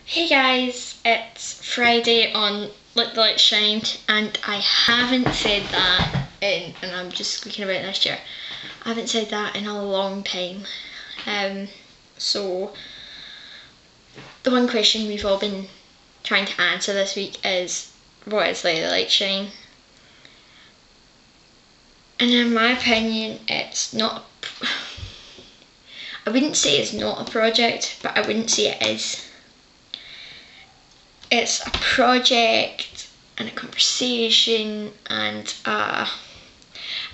Hey guys, it's Friday on LetTheLightsShine, and I haven't said that and I'm just speaking about this year, I haven't said that in a long time. So the one question we've all been trying to answer this week is, what is LetTheLightsShine? And in my opinion, it's not, I wouldn't say it's not a project, but I wouldn't say it is. It's a project and a conversation, and I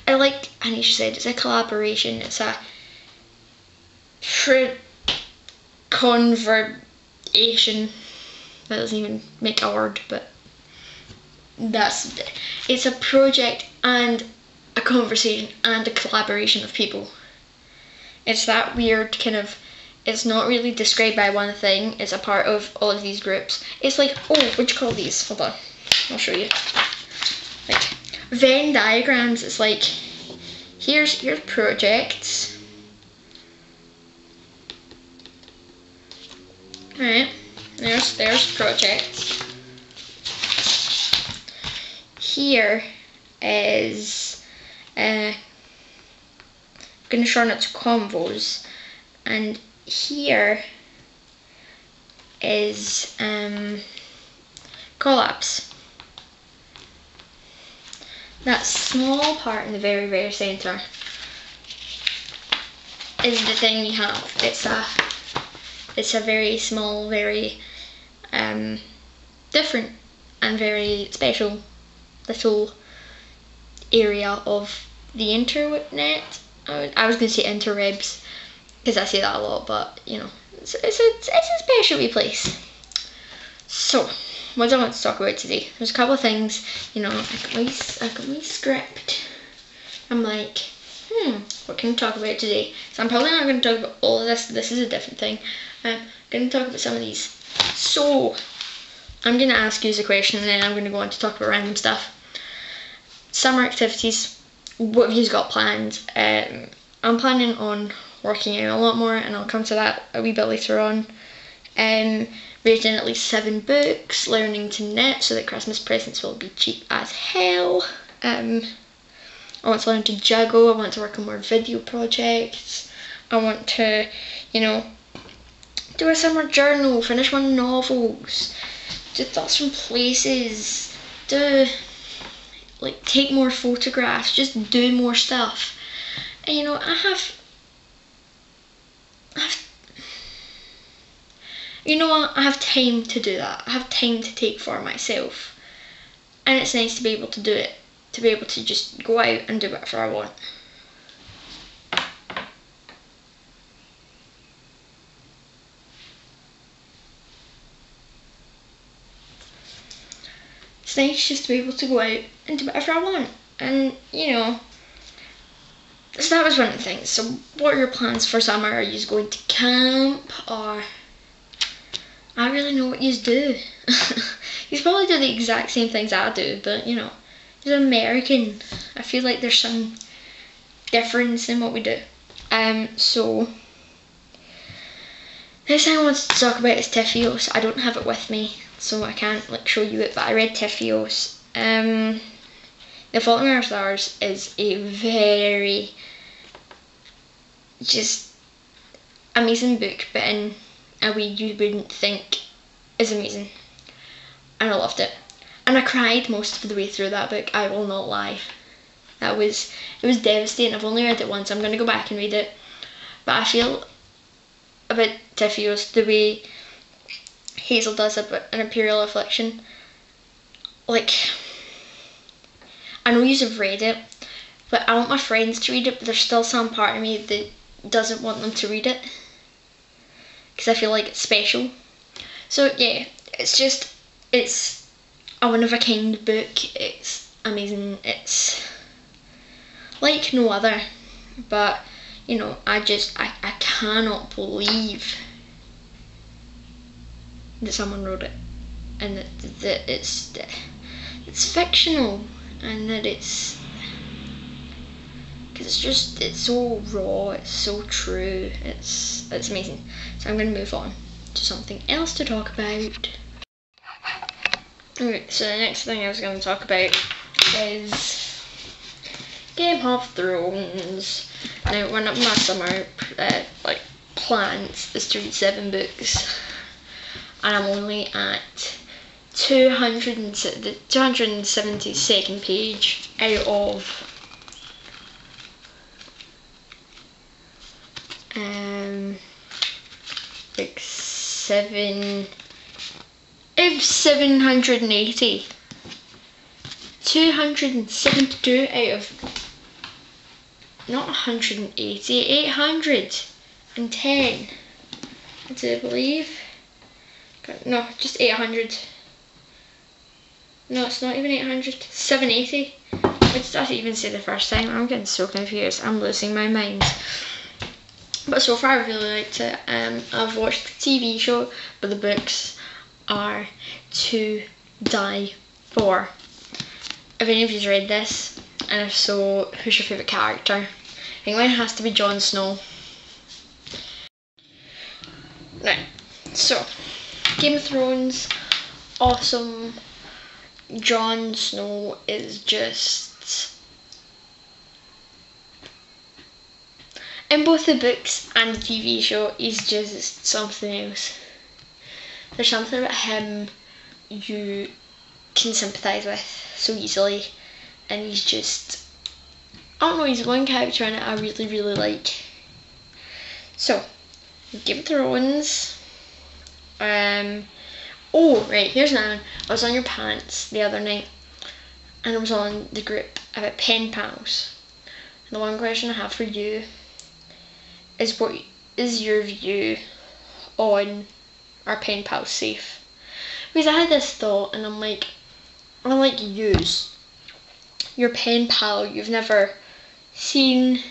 like Anisha said, it's a collaboration, it's a conversation. That doesn't even make a word, but it's a project and a conversation and a collaboration of people. It's that weird kind of, it's not really described by one thing, it's a part of all of these groups. It's like, oh, what'd you call these? Hold on, I'll show you. Like, Venn diagrams, it's like, here's your projects. Alright, there's projects. Here is, I'm going to shorten it to convos, and here is collabs. That small part in the very, very centre is the thing we have. It's a very small, very different and very special little area of the internet. I was going to say interwebs, because I say that a lot, but you know, it's a special wee place. So, what do I want to talk about today? There's a couple of things, you know, I got my script. I'm like, what can we talk about today? So I'm probably not going to talk about all of this. This is a different thing. I'm going to talk about some of these. So, I'm going to ask you a question, and then I'm going to go on to talk about random stuff. Summer activities. What have you got planned? I'm planning on working out a lot more, and I'll come to that a wee bit later on. Reading at least 7 books, learning to knit so that Christmas presents will be cheap as hell. I want to learn to juggle, I want to work on more video projects, I want to, you know, do a summer journal, finish my novels, do thoughts from places, take more photographs, just do more stuff. And you know, I have you know what, I have time to do that. I have time to take for myself. And it's nice to be able to do it. To be able to just go out and do whatever I want. It's nice just to be able to go out and do whatever I want. And, you know, so that was one of the things. So what are your plans for summer? Are you going to camp, or... I really know what you do. You probably do the exact same things I do, but you know, you're American. I feel like there's some difference in what we do. So next thing I wanted to talk about is Tifios. I don't have it with me, so I can't like show you it, but I read Tifios. The Fault in Our Stars is a very just amazing book, but in a way you wouldn't think is amazing, and I loved it, and I cried most of the way through that book. I will not lie. It was devastating. I've only read it once. I'm going to go back and read it, but I feel about Tifios the way Hazel does about an Imperial Affliction. Like, I know you've read it, but I want my friends to read it, but there's still some part of me that doesn't want them to read it, because I feel like it's special. So yeah, it's a one-of-a-kind book. It's amazing. It's like no other. But you know, I cannot believe that someone wrote it, and that it's fictional, and that it's, because it's so raw, it's so true, it's amazing. So I'm going to move on. to something else to talk about. Alright, so the next thing I was going to talk about is Game of Thrones. Now, one of my summer plans is to read 7 books, and I'm only at the 272nd page out of 780. 272 out of not 180, 810, I do believe. No, just 800. No, it's not even 800. 780. What did I even say the first time? I'm getting so confused. I'm losing my mind. But so far I really liked it. I've watched the TV show, but the books are to die for. Have any of you read this? And if so, who's your favourite character? I think mine has to be Jon Snow. Right, so Game of Thrones, awesome. Jon Snow is just, in both the books and the TV show, he's just something else. There's something about him you can sympathise with so easily, and he's just, I don't know, he's one character in it I really, really like. So, Game of Thrones. Oh, right, here's another one. I was on your pants the other night, and I was on the group about pen pals. And the one question I have for you is, what is your view on our pen pals safe? Because I had this thought, and I'm like, use your pen pal you've never seen,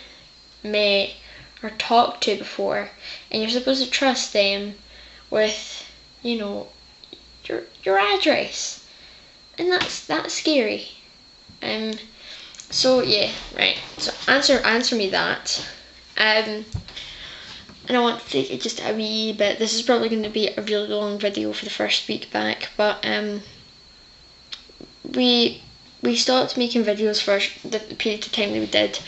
met, or talked to before, and you're supposed to trust them with, you know, your address, and that's scary. So yeah, right. So answer me that. And I want to take it just a wee bit. This is probably going to be a really long video for the first week back, but we stopped making videos for the period of time that we did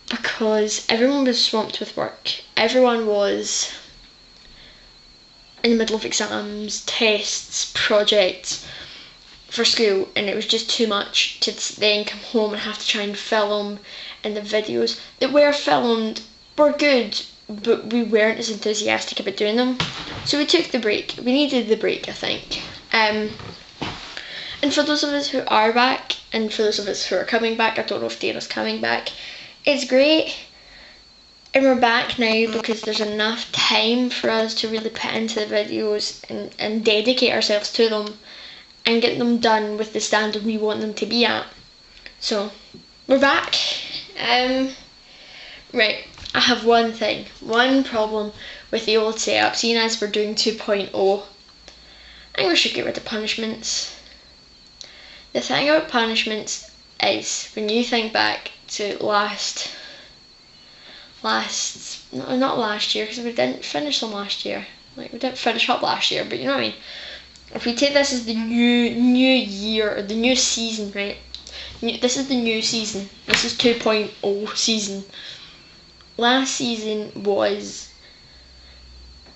because everyone was swamped with work. Everyone was in the middle of exams, tests, projects for school, and it was just too much to then come home and have to try and film. And the videos that were filmed were good, but we weren't as enthusiastic about doing them. So we took the break. We needed the break, I think. And for those of us who are back, and for those of us who are coming back, I don't know if Dana's coming back, it's great. And we're back now because there's enough time for us to really put into the videos and dedicate ourselves to them and get them done with the standard we want them to be at. So, we're back. Right, I have one problem with the old setup, seeing as we're doing 2.0. I think we should get rid of punishments. The thing about punishments is, when you think back to not last year, because we didn't finish them last year. Like, we didn't finish up last year, but you know what I mean. If we take this as the new year, or the new season, right? This is the new season. This is 2.0 season. Last season was,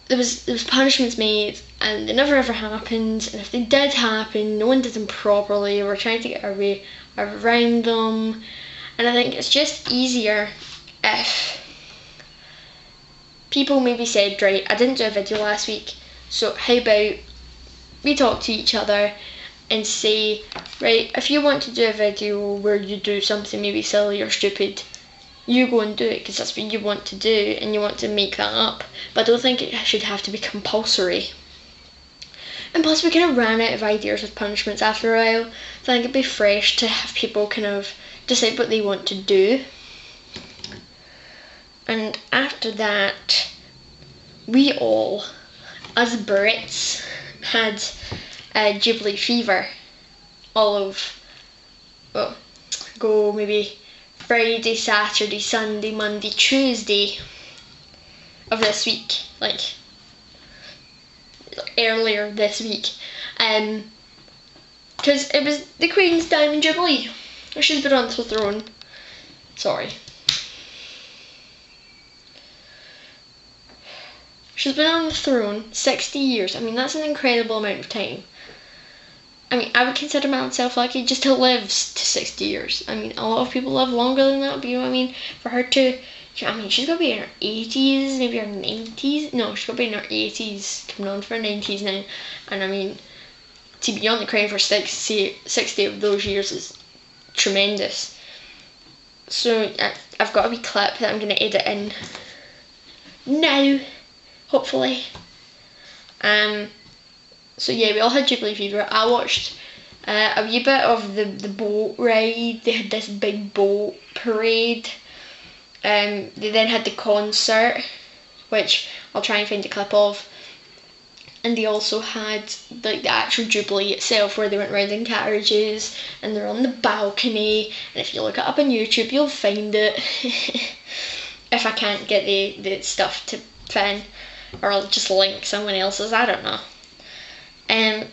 there was punishments made, and they never ever happened. And if they did happen, no one did them properly. We're trying to get our way around them, and I think it's just easier if people maybe said, right, I didn't do a video last week, so how about we talk to each other and say, right, if you want to do a video where you do something maybe silly or stupid, you go and do it because that's what you want to do and you want to make that up. But I don't think it should have to be compulsory. And plus, we kind of ran out of ideas with punishments after a while, so I think it'd be fresh to have people kind of decide what they want to do. And after that, we all, as Brits, had Jubilee fever. All of, well, go maybe Friday, Saturday, Sunday, Monday, Tuesday of this week. Like, earlier this week, because it was the Queen's Diamond Jubilee. She's been on the throne. Sorry. She's been on the throne 60 years. I mean, that's an incredible amount of time. I mean, I would consider myself lucky just to live to 60 years. I mean, a lot of people live longer than that, but you know what I mean? For her to, I mean, she's got to be in her 80s, maybe her 90s. No, she's got to be in her 80s, coming on for her 90s now. And I mean, to be on the crown for 60 of those years is tremendous. So I've got a wee clip that I'm going to edit in now, hopefully. So yeah, we all had Jubilee fever. I watched a wee bit of the boat ride. They had this big boat parade. They then had the concert, which I'll try and find a clip of. And they also had like the actual Jubilee itself, where they went round in carriages and they're on the balcony. And if you look it up on YouTube, you'll find it. If I can't get the stuff to fin, or I'll just link someone else's, I don't know.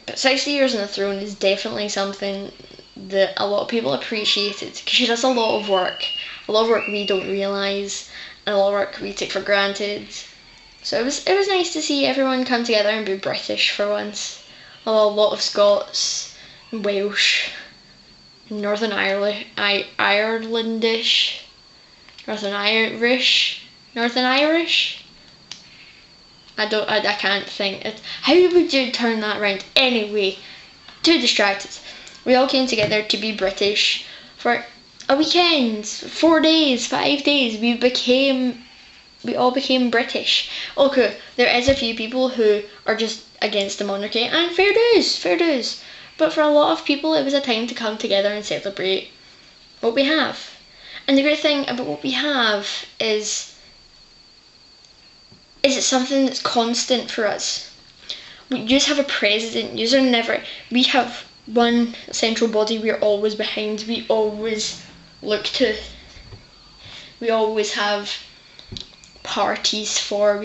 But 60 years on the throne is definitely something that a lot of people appreciated, because she does a lot of work we don't realise, and a lot of work we take for granted. So it was nice to see everyone come together and be British for once. A lot of Scots, and Welsh, and Northern Irelandish, Northern Irish. I can't think. How would you turn that around? Anyway, too distracted. We all came together to be British for a weekend, 4 days, 5 days. We all became British. Okay, there is a few people who are just against the monarchy, and fair dues. But for a lot of people, it was a time to come together and celebrate what we have. And the great thing about what we have is it's something that's constant for us. We just have a president. We have one central body we're always behind. We always look to. We always have parties for.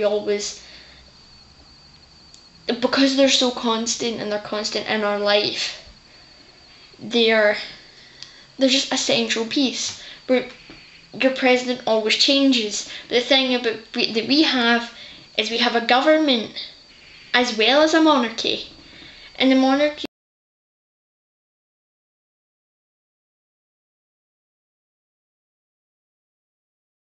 Because they're so constant, and they're constant in our life, they're just a central piece. But your president always changes. But the thing that we have is we have a government as well as a monarchy. And the monarchy